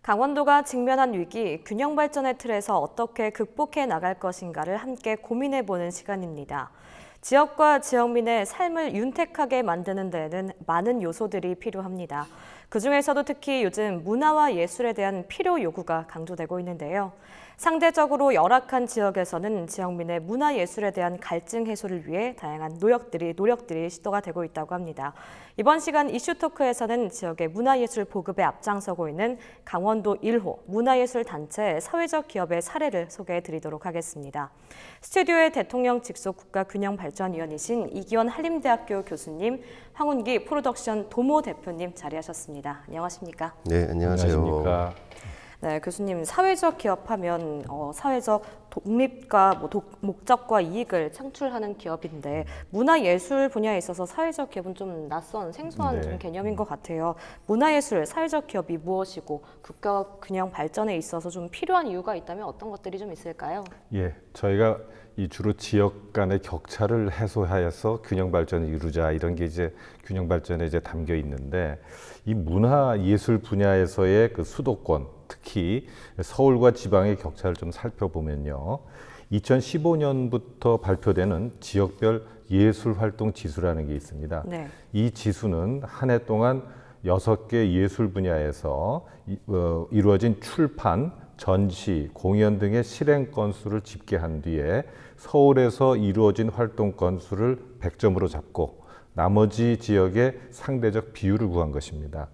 강원도가 직면한 위기, 균형 발전의 틀에서 어떻게 극복해 나갈 것인가를 함께 고민해보는 시간입니다. 지역과 지역민의 삶을 윤택하게 만드는 데에는 많은 요소들이 필요합니다. 그중에서도 특히 요즘 문화와 예술에 대한 필요 요구가 강조되고 있는데요. 상대적으로 열악한 지역에서는 지역민의 문화예술에 대한 갈증 해소를 위해 다양한 노력들이 시도가 되고 있다고 합니다. 이번 시간 이슈토크에서는 지역의 문화예술 보급에 앞장서고 있는 강원도 1호 문화예술단체 사회적 기업의 사례를 소개해드리도록 하겠습니다. 스튜디오에 대통령 직속 국가균형발전위원이신 이기원 한림대학교 교수님, 황운기 프로덕션 도모 대표님 자리하셨습니다. 안녕하십니까? 네, 안녕하세요. 안녕하십니까? 네, 교수님, 사회적 기업하면 사회적 독립과 목적과 이익을 창출하는 기업인데 문화예술 분야에 있어서 사회적 기업은 좀 낯선 생소한 좀 개념인 것 같아요. 문화예술, 사회적 기업이 무엇이고 국가 균형 발전에 있어서 좀 필요한 이유가 있다면 어떤 것들이 좀 있을까요? 예, 저희가 주로 지역 간의 격차를 해소하여서 균형 발전을 이루자 이런 게 이제 균형 발전에 담겨 있는데 이 문화예술 분야에서의 그 수도권 특히 서울과 지방의 격차를 좀 살펴보면요. 2015년부터 발표되는 지역별 예술활동 지수라는 게 있습니다. 네. 이 지수는 한 해 동안 6개 예술 분야에서 이루어진 출판, 전시, 공연 등의 실행 건수를 집계한 뒤에 서울에서 이루어진 활동 건수를 100점으로 잡고 나머지 지역의 상대적 비율을 구한 것입니다.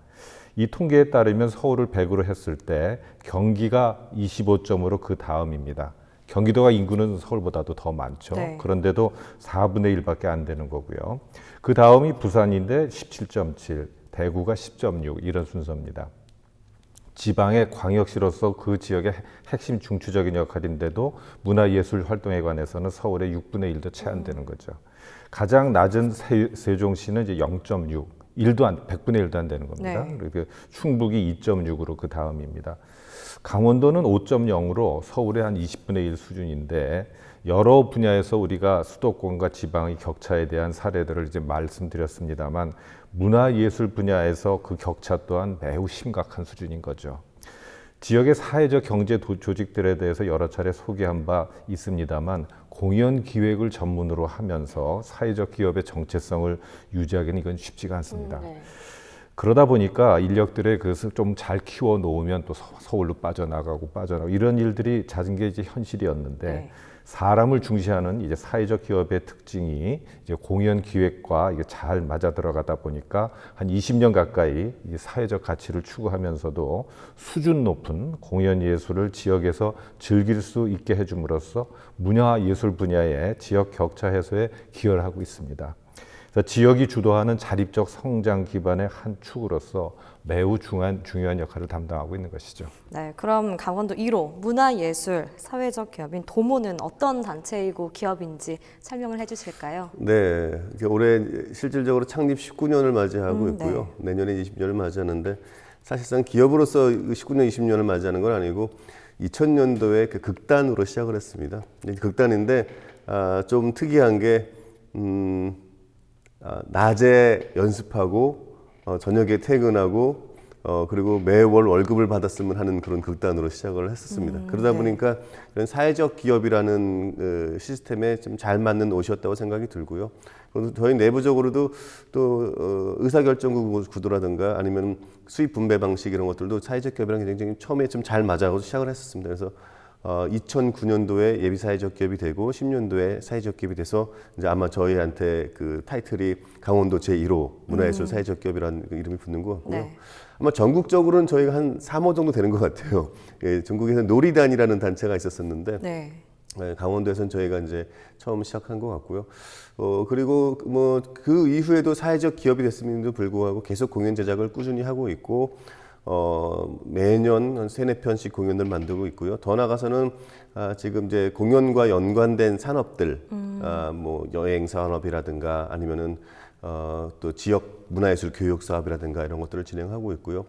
이 통계에 따르면 서울을 100으로 했을 때 경기가 25점으로 그 다음입니다. 경기도가 인구는 서울보다도 더 많죠. 네. 그런데도 4분의 1밖에 안 되는 거고요. 그 다음이 부산인데 17.7, 대구가 10.6 이런 순서입니다. 지방의 광역시로서 그 지역의 핵심 중추적인 역할인데도 문화예술 활동에 관해서는 서울의 6분의 1도 채 안 되는 거죠. 가장 낮은 세종시는 이제 0.6, 100분의 1도 안 되는 겁니다. 네. 그리고 충북이 2.6으로 그 다음입니다. 강원도는 5.0으로 서울의 한 20분의 1 수준인데 여러 분야에서 우리가 수도권과 지방의 격차에 대한 사례들을 이제 말씀드렸습니다만 문화예술 분야에서 그 격차 또한 매우 심각한 수준인 거죠. 지역의 사회적 경제 조직들에 대해서 여러 차례 소개한 바 있습니다만 공연 기획을 전문으로 하면서 사회적 기업의 정체성을 유지하기는 이건 쉽지가 않습니다. 네. 그러다 보니까 인력들의 그것을 좀 잘 키워 놓으면 또 서울로 빠져나가고 이런 일들이 잦은 게 이제 현실이었는데 네. 사람을 중시하는 이제 사회적 기업의 특징이 이제 공연 기획과 이게 잘 맞아 들어가다 보니까 한 20년 가까이 이 사회적 가치를 추구하면서도 수준 높은 공연 예술을 지역에서 즐길 수 있게 해줌으로써 문화 예술 분야의 지역 격차 해소에 기여를 하고 있습니다. 그래서 지역이 주도하는 자립적 성장 기반의 한 축으로서 매우 중요한 역할을 담당하고 있는 것이죠. 네, 그럼 강원도 1호 문화예술 사회적 기업인 도모는 어떤 단체이고 기업인지 설명을 해주실까요? 네, 올해 실질적으로 창립 19년을 맞이하고 있고요. 네. 내년에 20년을 맞이하는데 사실상 기업으로서 19년, 20년을 맞이하는 건 아니고 2000년도에 그 극단으로 시작을 했습니다. 극단인데 좀 특이한 게 낮에 연습하고 저녁에 퇴근하고 그리고 매월 월급을 받았으면 하는 그런 극단으로 시작을 했었습니다. 그러다 보니까 이런 사회적 기업이라는 시스템에 좀 잘 맞는 옷이었다고 생각이 들고요. 저희 내부적으로도 또 의사결정 구도라든가 아니면 수입 분배 방식 이런 것들도 사회적 기업이랑 굉장히 처음에 좀 잘 맞아서 시작을 했었습니다. 그래서 2009년도에 예비 사회적 기업이 되고 10년도에 사회적 기업이 돼서 이제 아마 저희한테 그 타이틀이 강원도 제1호 문화예술 사회적 기업이라는 그 이름이 붙는 것 같고요. 네. 아마 전국적으로는 저희가 한 3호 정도 되는 것 같아요. 예, 전국에서 놀이단이라는 단체가 있었었는데 네. 강원도에서는 저희가 이제 처음 시작한 것 같고요. 그리고 뭐 그 이후에도 사회적 기업이 됐음에도 불구하고 계속 공연 제작을 꾸준히 하고 있고 매년 한 3-4편씩 공연을 만들고 있고요. 더 나아가서는 지금 이제 공연과 연관된 산업들, 뭐 여행 산업이라든가 아니면은 또 지역 문화예술 교육 사업이라든가 이런 것들을 진행하고 있고요.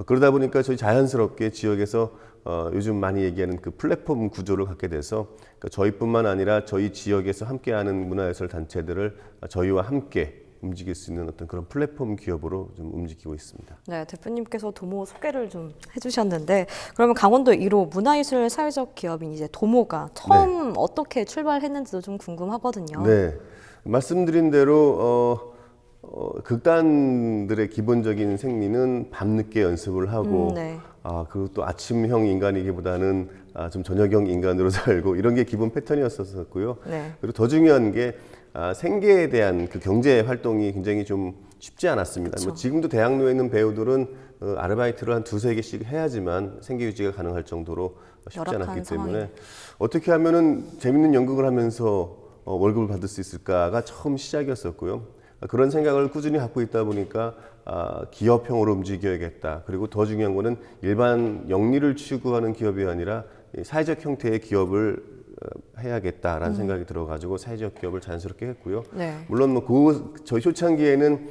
그러다 보니까 저희 자연스럽게 지역에서 요즘 많이 얘기하는 그 플랫폼 구조를 갖게 돼서 그러니까 저희뿐만 아니라 저희 지역에서 함께하는 문화예술 단체들을 저희와 함께 움직일 수 있는 어떤 그런 플랫폼 기업으로 좀 움직이고 있습니다. 네, 대표님께서 도모 소개를 좀 해주셨는데 그러면 강원도 1호 문화예술 사회적 기업인 이제 도모가 처음 어떻게 출발했는지도 좀 궁금하거든요. 네, 말씀드린 대로 극단들의 기본적인 생리는 밤늦게 연습을 하고 네. 그리고 또 아침형 인간이기보다는 좀 저녁형 인간으로 살고 이런 게 기본 패턴이었었고요. 네. 그리고 더 중요한 게 생계에 대한 그 경제 활동이 굉장히 좀 쉽지 않았습니다. 뭐 지금도 대학로에 있는 배우들은 아르바이트를 한 두세 개씩 해야지만 생계 유지가 가능할 정도로 쉽지 열악한 않았기 때문에 상황이네요. 어떻게 하면은 재밌는 연극을 하면서 월급을 받을 수 있을까가 처음 시작이었었고요. 그런 생각을 꾸준히 갖고 있다 보니까 기업형으로 움직여야겠다. 그리고 더 중요한 거는 일반 영리를 추구하는 기업이 아니라 사회적 형태의 기업을 해야겠다라는 생각이 들어가지고 사회적 기업을 자연스럽게 했고요. 네. 물론 저희 초창기에는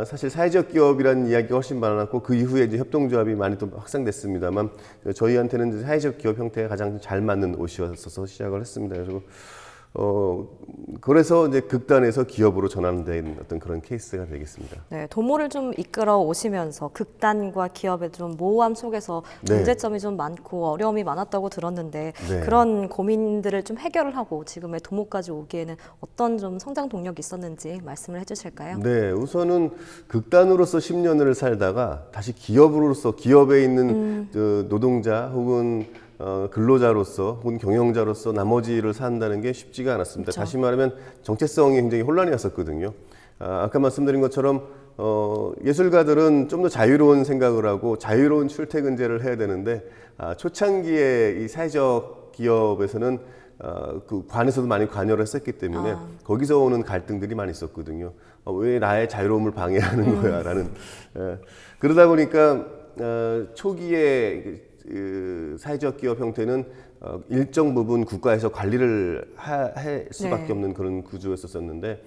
사실 사회적 기업이라는 이야기가 훨씬 많았고 그 이후에 이제 협동조합이 많이 또 확산됐습니다만 저희한테는 이제 사회적 기업 형태가 가장 잘 맞는 옷이었어서 시작을 했습니다. 그래서 이제 극단에서 기업으로 전환된 어떤 그런 케이스가 되겠습니다. 네, 도모를 좀 이끌어 오시면서 극단과 기업의 좀 모호함 속에서 네. 문제점이 좀 많고 어려움이 많았다고 들었는데 네. 그런 고민들을 좀 해결을 하고 지금의 도모까지 오기에는 어떤 좀 성장 동력이 있었는지 말씀을 해주실까요? 네, 우선은 극단으로서 10년을 살다가 다시 기업으로서 기업에 있는 노동자 혹은 근로자로서 혹은 경영자로서 나머지를 산다는 게 쉽지가 않았습니다. 그렇죠. 다시 말하면 정체성이 굉장히 혼란이었었거든요. 아까 말씀드린 것처럼 예술가들은 좀 더 자유로운 생각을 하고 자유로운 출퇴근제를 해야 되는데 초창기에 이 사회적 기업에서는 그 관에서도 많이 관여를 했었기 때문에 거기서 오는 갈등들이 많이 있었거든요. 왜 나의 자유로움을 방해하는 거야라는. 그러다 보니까 초기에 그 사회적 기업 형태는 일정 부분 국가에서 관리를 할 수밖에 네. 없는 그런 구조였었는데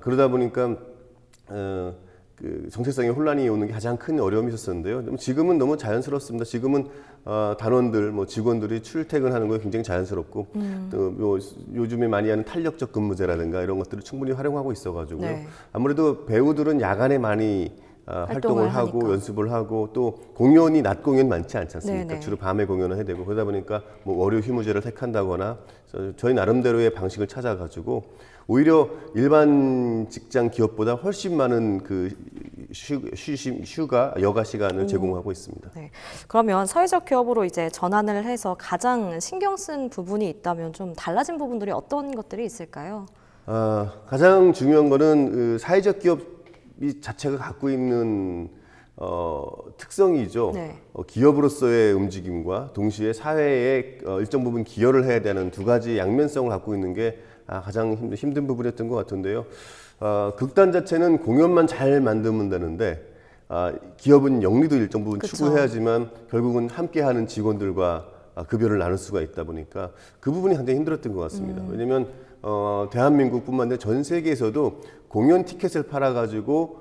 그러다 보니까 그 정체성의 혼란이 오는 게 가장 큰 어려움이 있었는데요. 지금은 너무 자연스럽습니다. 지금은 단원들, 뭐 직원들이 출퇴근하는 거 굉장히 자연스럽고 또 요즘에 많이 하는 탄력적 근무제라든가 이런 것들을 충분히 활용하고 있어가지고요. 네. 아무래도 배우들은 야간에 많이 활동을 하고 하니까. 연습을 하고 또 공연이 낮 공연 많지 않지 않습니까? 네네. 주로 밤에 공연을 해야 되고 그러다 보니까 뭐 월요 휴무제를 택한다거나 저희 나름대로의 방식을 찾아가지고 오히려 일반 직장 기업보다 훨씬 많은 그 휴가 여가 시간을 제공하고 있습니다. 네. 그러면 사회적 기업으로 이제 전환을 해서 가장 신경 쓴 부분이 있다면 좀 달라진 부분들이 어떤 것들이 있을까요? 가장 중요한 거는 그 사회적 기업이 자체가 갖고 있는 특성이죠. 네. 기업으로서의 움직임과 동시에 사회에 일정 부분 기여를 해야 되는 두 가지 양면성을 갖고 있는 게 가장 힘든 부분이었던 것 같은데요. 극단 자체는 공연만 잘 만들면 되는데 기업은 영리도 일정 부분 그쵸. 추구해야지만 결국은 함께하는 직원들과 급여를 나눌 수가 있다 보니까 그 부분이 굉장히 힘들었던 것 같습니다. 왜냐하면 대한민국뿐만 아니라 전 세계에서도 공연 티켓을 팔아가지고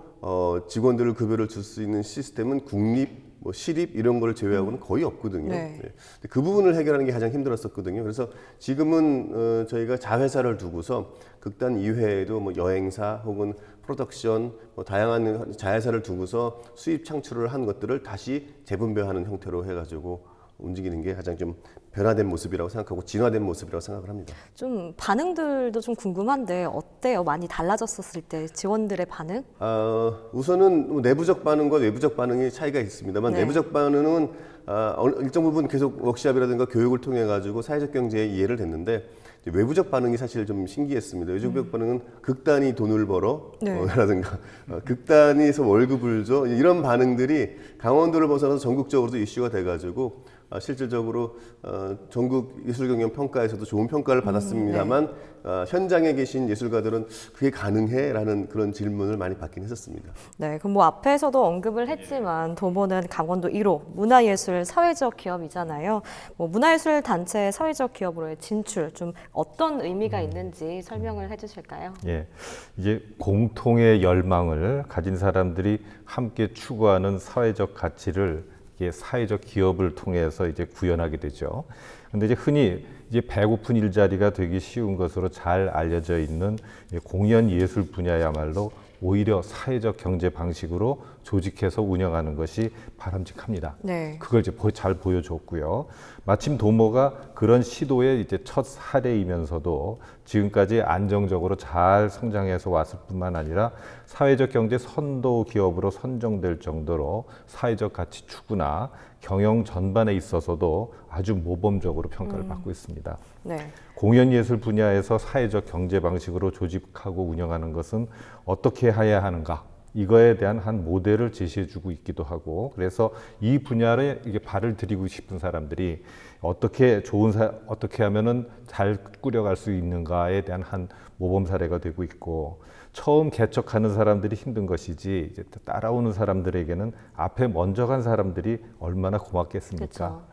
직원들을 급여를 줄 수 있는 시스템은 국립, 뭐 시립 이런 걸 제외하고는 거의 없거든요. 네. 네. 그 부분을 해결하는 게 가장 힘들었었거든요. 그래서 지금은 저희가 자회사를 두고서 극단 이외에도 뭐 여행사 혹은 프로덕션 뭐 다양한 자회사를 두고서 수입 창출을 한 것들을 다시 재분배하는 형태로 해가지고 움직이는 게 가장 좀 변화된 모습이라고 생각하고 진화된 모습이라고 생각을 합니다. 좀 반응들도 좀 궁금한데 어때요? 많이 달라졌었을 때 직원들의 반응? 우선은 뭐 내부적 반응과 외부적 반응이 차이가 있습니다만 네. 내부적 반응은 일정 부분 계속 워크숍이라든가 교육을 통해 가지고 사회적 경제에 이해를 됐는데 외부적 반응이 사실 좀 신기했습니다. 외부적 반응은 극단이 돈을 벌어 네. 라든가 극단에서 월급을 줘 이런 반응들이 강원도를 벗어나서 전국적으로도 이슈가 돼가지고 실질적으로 전국 예술경연 평가에서도 좋은 평가를 받았습니다만 현장에 계신 예술가들은 그게 가능해? 라는 그런 질문을 많이 받긴 했었습니다. 네, 그럼 뭐 앞에서도 언급을 했지만 도모는 강원도 1호 문화예술 사회적 기업이잖아요. 뭐 문화예술 단체 사회적 기업으로의 진출 좀 어떤 의미가 있는지 설명을 해주실까요? 예, 이게 공통의 열망을 가진 사람들이 함께 추구하는 사회적 가치를 이게 사회적 기업을 통해서 이제 구현하게 되죠. 근데 이제 흔히 이제 배고픈 일자리가 되기 쉬운 것으로 잘 알려져 있는 공연 예술 분야야말로 오히려 사회적 경제 방식으로 조직해서 운영하는 것이 바람직합니다. 네. 그걸 이제 잘 보여줬고요. 마침 도모가 그런 시도의 이제 첫 사례이면서도 지금까지 안정적으로 잘 성장해서 왔을 뿐만 아니라 사회적 경제 선도 기업으로 선정될 정도로 사회적 가치 추구나 경영 전반에 있어서도 아주 모범적으로 평가를 받고 있습니다. 네. 공연예술 분야에서 사회적 경제 방식으로 조직하고 운영하는 것은 어떻게 해야 하는가? 이거에 대한 한 모델을 제시해주고 있기도 하고, 그래서 이 분야에 이게 발을 들이고 싶은 사람들이 어떻게 어떻게 하면은 잘 꾸려갈 수 있는가에 대한 한 모범 사례가 되고 있고, 처음 개척하는 사람들이 힘든 것이지 이제 따라오는 사람들에게는 앞에 먼저 간 사람들이 얼마나 고맙겠습니까?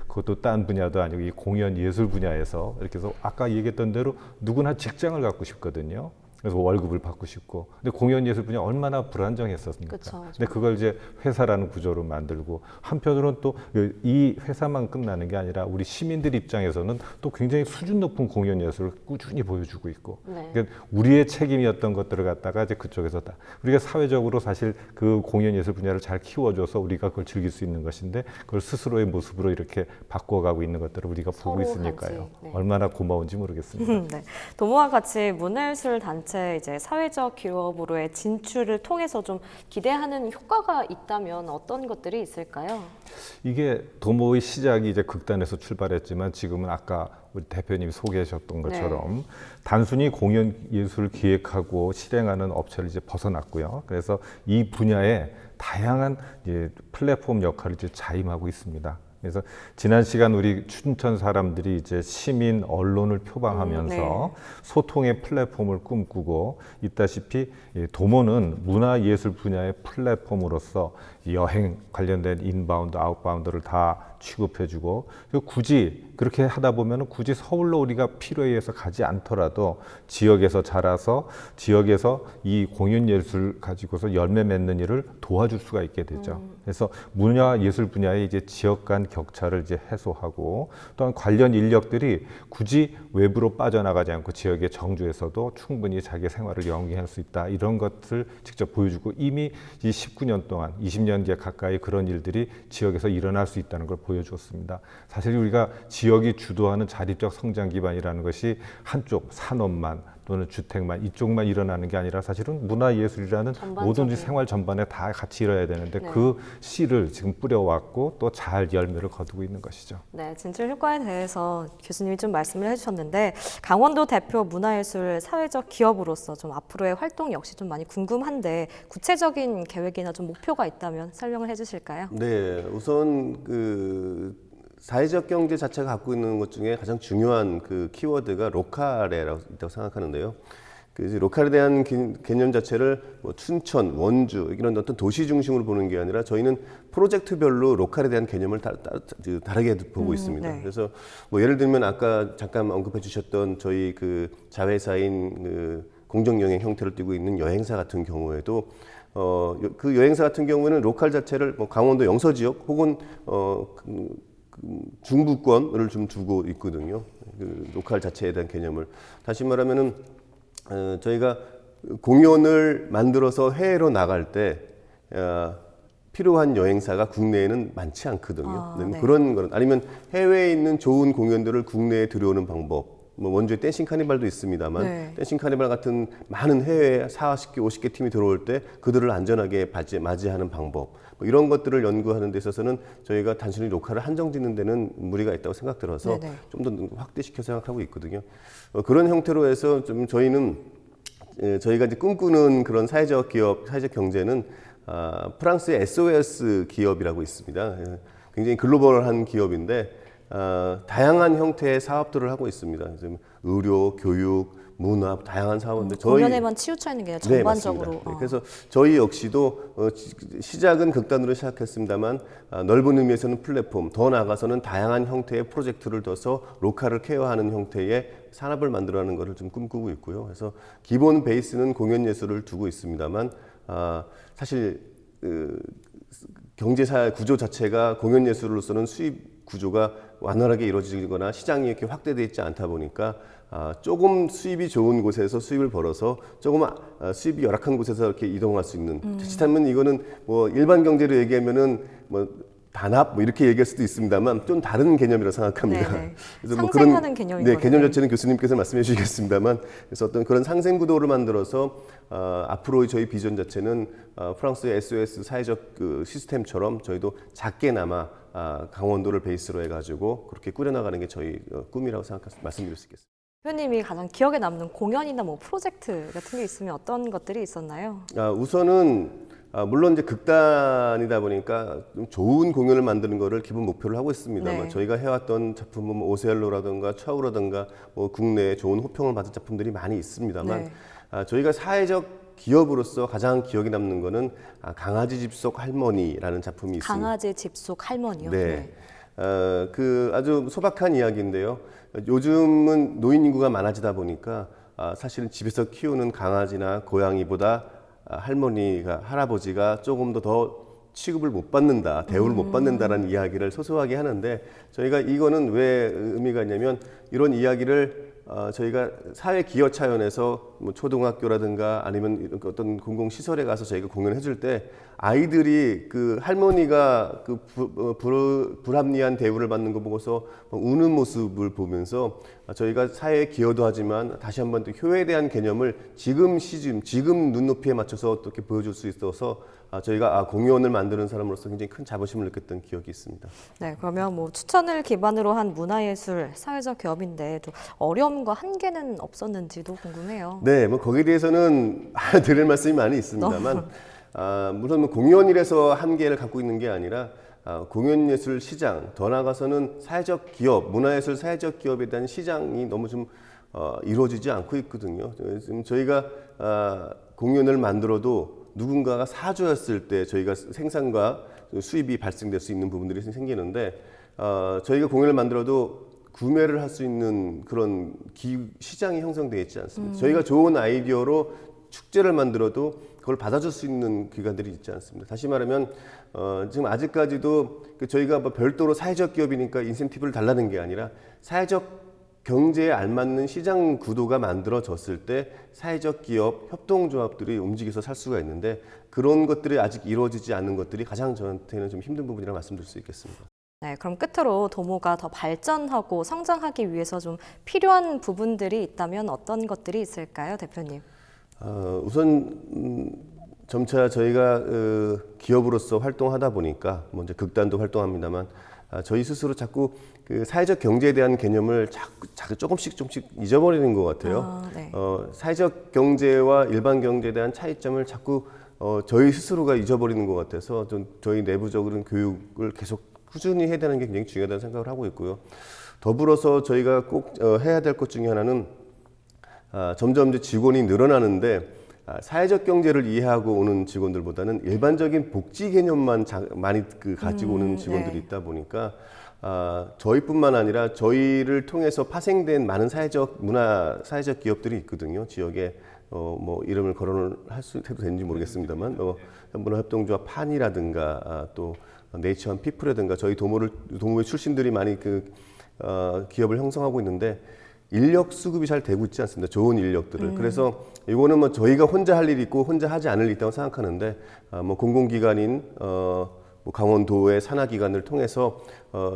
그것도 딴 분야도 아니고 이 공연 예술 분야에서 이렇게 해서 아까 얘기했던 대로 누구나 직장을 갖고 싶거든요. 그래서 월급을 받고 싶고, 근데 공연 예술 분야 얼마나 불안정했었습니까? 그쵸. 근데 그걸 이제 회사라는 구조로 만들고, 한편으로는 또 이 회사만 끝나는 게 아니라 우리 시민들 입장에서는 또 굉장히 수준 높은 공연 예술을 꾸준히 보여주고 있고, 네. 그러니까 우리의 책임이었던 것들을 갖다가 이제 그쪽에서 다 우리가 사회적으로 사실 그 공연 예술 분야를 잘 키워줘서 우리가 그걸 즐길 수 있는 것인데, 그걸 스스로의 모습으로 이렇게 바꿔가고 있는 것들을 우리가 보고 있으니까요. 같이, 네. 얼마나 고마운지 모르겠습니다. 네. 도모와 같이 문화예술 단체 이제 사회적 기업으로의 진출을 통해서 좀 기대하는 효과가 있다면 어떤 것들이 있을까요? 이게 도모의 시작이 이제 극단에서 출발했지만 지금은 아까 우리 대표님이 소개하셨던 것처럼 단순히 공연 예술을 기획하고 실행하는 업체를 이제 벗어났고요. 그래서 이 분야에 다양한 이제 플랫폼 역할을 이제 자임하고 있습니다. 그래서 지난 시간 우리 춘천 사람들이 이제 시민 언론을 표방하면서 소통의 플랫폼을 꿈꾸고 있다시피 도모는 문화예술 분야의 플랫폼으로서 여행 관련된 인바운드, 아웃바운드를 다 취급해주고, 굳이 그렇게 하다 보면 굳이 서울로 우리가 필요에 의해서 가지 않더라도 지역에서 자라서 지역에서 이 공연예술 가지고서 열매 맺는 일을 도와줄 수가 있게 되죠. 그래서 문화예술 분야의 이제 지역 간 격차를 이제 해소하고, 또한 관련 인력들이 굳이 외부로 빠져나가지 않고 지역의 정주에서도 충분히 자기 생활을 영위할 수 있다, 이런 것을 직접 보여주고, 이미 이 19년 동안 20년째 가까이 그런 일들이 지역에서 일어날 수 있다는 걸 보여주었습니다. 사실 우리가 지역이 주도하는 자립적 성장 기반이라는 것이 한쪽 산업만 또는 주택만 이쪽만 일어나는 게 아니라 사실은 문화예술이라는 모든 생활 전반에 다 같이 일어야 되는데 그 씨를 지금 뿌려왔고 또 잘 열매를 거두고 있는 것이죠. 네, 진출 효과에 대해서 교수님이 좀 말씀을 해주셨는데, 강원도 대표 문화예술 사회적 기업으로서 좀 앞으로의 활동 역시 좀 많이 궁금한데, 구체적인 계획이나 좀 목표가 있다면 설명을 해주실까요? 네, 우선 그 사회적 경제 자체가 갖고 있는 것 중에 가장 중요한 그 키워드가 로컬에라고 있다고 생각하는데요. 그 로컬에 대한 개념 자체를 뭐 춘천, 원주 이런 어떤 도시 중심으로 보는 게 아니라 저희는 프로젝트별로 로컬에 대한 개념을 다르게 보고 있습니다. 네. 그래서 뭐 예를 들면 아까 잠깐 언급해 주셨던 저희 그 자회사인 그 공정영행 형태를 띠고 있는 여행사 같은 경우에도 그 여행사 같은 경우에는 로컬 자체를 뭐 강원도 영서 지역 혹은 중부권을 좀 두고 있거든요. 그 로컬 자체에 대한 개념을. 다시 말하면은 저희가 공연을 만들어서 해외로 나갈 때 필요한 여행사가 국내에는 많지 않거든요. 네. 그런 거는 아니면 해외에 있는 좋은 공연들을 국내에 들여오는 방법. 뭐 원주에 댄싱 카니발도 있습니다만 댄싱 카니발 같은 많은 해외 40개, 50개 팀이 들어올 때 그들을 안전하게 맞이하는 방법. 뭐 이런 것들을 연구하는 데 있어서는 저희가 단순히 로컬을 한정짓는 데는 무리가 있다고 생각들어서 좀 더 확대시켜 생각하고 있거든요. 그런 형태로 해서 좀 저희는 저희가 이제 꿈꾸는 그런 사회적 기업, 사회적 경제는 프랑스의 SOS 기업이라고 있습니다. 굉장히 글로벌한 기업인데 다양한 형태의 사업들을 하고 있습니다. 의료, 교육, 문화, 다양한 사업인데 공연에만 치우쳐 있는 게 아니라 전반적으로. 네, 그래서 저희 역시도 시작은 극단으로 시작했습니다만 넓은 의미에서는 플랫폼, 더 나아가서는 다양한 형태의 프로젝트를 둬서 로컬을 케어하는 형태의 산업을 만들어가는 것을 좀 꿈꾸고 있고요. 그래서 기본 베이스는 공연 예술을 두고 있습니다만 사실 경제사 구조 자체가 공연 예술로서는 수입 구조가 완활하게 이루어지거나 시장이 이렇게 확대되어 있지 않다 보니까 조금 수입이 좋은 곳에서 수입을 벌어서 조금 수입이 열악한 곳에서 이렇게 이동할 수 있는. 자칫하면 이거는 뭐 일반 경제로 얘기하면은 뭐 단합 뭐 이렇게 얘기할 수도 있습니다만 좀 다른 개념이라고 생각합니다. 네네. 그래서 뭐 상생하는 개념인 네, 거네요. 개념 자체는 교수님께서 말씀해 주시겠습니다만, 그래서 어떤 그런 상생 구도를 만들어서 앞으로 저희 비전 자체는 프랑스의 SOS 사회적 그 시스템처럼 저희도 작게나마 강원도를 베이스로 해가지고 그렇게 꾸려나가는 게 저희 꿈이라고 말씀드릴 수 있겠습니다. 대표님이 가장 기억에 남는 공연이나 뭐 프로젝트 같은 게 있으면 어떤 것들이 있었나요? 우선은 물론 이제 극단이다 보니까 좀 좋은 공연을 만드는 거를 기본 목표를 하고 있습니다만, 네. 저희가 해왔던 작품은 뭐 오셀로라든가 차우라든가 뭐 국내에 좋은 호평을 받은 작품들이 많이 있습니다만, 네. 저희가 사회적 기업으로서 가장 기억에 남는 거는 강아지 집속 할머니라는 작품이 있습니다. 강아지 집속 할머니요? 네. 그 아주 소박한 이야기인데요. 요즘은 노인 인구가 많아지다 보니까 사실은 집에서 키우는 강아지나 고양이보다 할머니가 할아버지가 조금 더 취급을 못 받는다, 대우를 못 받는다라는 이야기를 소소하게 하는데, 저희가 이거는 왜 의미가 있냐면 이런 이야기를 저희가 사회 기여 차원에서 뭐 초등학교라든가 아니면 어떤 공공 시설에 가서 저희가 공연해 줄 때 아이들이 그 할머니가 그 불합리한 대우를 받는 거 보고서 우는 모습을 보면서 저희가 사회에 기여도 하지만 다시 한번 또 효에 대한 개념을 지금 시점, 지금 눈높이에 맞춰서 어떻게 보여줄 수 있어서 저희가 공연을 만드는 사람으로서 굉장히 큰 자부심을 느꼈던 기억이 있습니다. 네, 그러면 뭐 추천을 기반으로 한 문화예술 사회적 기업인데 또 어려움과 한계는 없었는지도 궁금해요. 네, 뭐 거기에 대해서는 드릴 말씀이 많이 있습니다만, 물론 뭐 공연이라서 한계를 갖고 있는 게 아니라 공연예술 시장, 더 나아가서는 사회적 기업, 문화예술 사회적 기업에 대한 시장이 너무 좀 이루어지지 않고 있거든요. 지금 저희가 공연을 만들어도 누군가가 사주였을 때 저희가 생산과 수입이 발생될 수 있는 부분들이 생기는데, 저희가 공연을 만들어도 구매를 할 수 있는 그런 시장이 형성되어 있지 않습니다. 저희가 좋은 아이디어로 축제를 만들어도 그걸 받아줄 수 있는 기관들이 있지 않습니다. 다시 말하면 지금 아직까지도 저희가 뭐 별도로 사회적 기업이니까 인센티브를 달라는 게 아니라 사회적 경제에 알맞는 시장 구도가 만들어졌을 때 사회적 기업, 협동조합들이 움직여서 살 수가 있는데, 그런 것들이 아직 이루어지지 않는 것들이 가장 저한테는 좀 힘든 부분이라고 말씀드릴 수 있겠습니다. 네, 그럼 끝으로 도모가 더 발전하고 성장하기 위해서 좀 필요한 부분들이 있다면 어떤 것들이 있을까요, 대표님? 우선 점차 저희가 기업으로서 활동하다 보니까 먼저 극단도 활동합니다만, 저희 스스로 자꾸 그 사회적 경제에 대한 개념을 자꾸 조금씩 잊어버리는 것 같아요. 네. 사회적 경제와 일반 경제에 대한 차이점을 자꾸 저희 스스로가 잊어버리는 것 같아서 좀 저희 내부적으로는 교육을 계속 꾸준히 해야 되는 게 굉장히 중요하다는 생각을 하고 있고요. 더불어서 저희가 꼭 해야 될 것 중에 하나는 점점 이제 직원이 늘어나는데, 사회적 경제를 이해하고 오는 직원들보다는 일반적인 복지 개념만 많이 가지고 오는 직원들이 네. 있다 보니까 저희뿐만 아니라 저희를 통해서 파생된 많은 사회적 기업들이 있거든요. 지역에 뭐 이름을 거론을 해도 되는지 모르겠습니다만, 문화협동조합 판이라든가 또 네이처 피플이라든가 저희 도모의 출신들이 많이 기업을 형성하고 있는데, 인력 수급이 잘 되고 있지 않습니다. 좋은 인력들을. 그래서 이거는 뭐 저희가 혼자 할 일이 있고 혼자 하지 않을 일이 있다고 생각하는데, 뭐 공공기관인 뭐 강원도의 산하기관을 통해서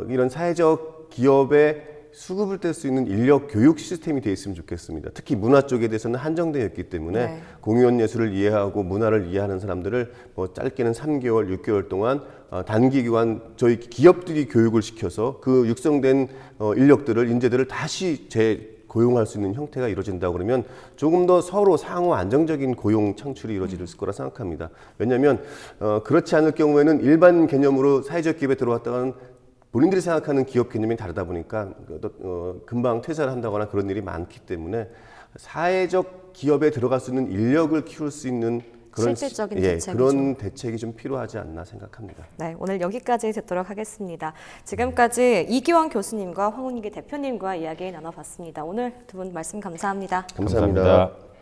이런 사회적 기업에 수급을 뗄 수 있는 인력 교육 시스템이 되어 있으면 좋겠습니다. 특히 문화 쪽에 대해서는 한정되어 있기 때문에 네. 공연 예술을 이해하고 문화를 이해하는 사람들을 뭐 짧게는 3개월, 6개월 동안 단기 기간 저희 기업들이 교육을 시켜서 그 육성된 인재들을 다시 고용할 수 있는 형태가 이루어진다고 그러면 조금 더 서로 상호 안정적인 고용 창출이 이루어질 거라 생각합니다. 왜냐하면 그렇지 않을 경우에는 일반 개념으로 사회적 기업에 들어왔다가는 본인들이 생각하는 기업 개념이 다르다 보니까 금방 퇴사를 한다거나 그런 일이 많기 때문에 사회적 기업에 들어갈 수 있는 인력을 키울 수 있는 그런 실질적인 대책이죠. 그런 대책이 좀 필요하지 않나 생각합니다. 네, 오늘 여기까지 듣도록 하겠습니다. 지금까지 이기원 교수님과 황운기 대표님과 이야기 나눠봤습니다. 오늘 두 분 말씀 감사합니다. 감사합니다. 감사합니다.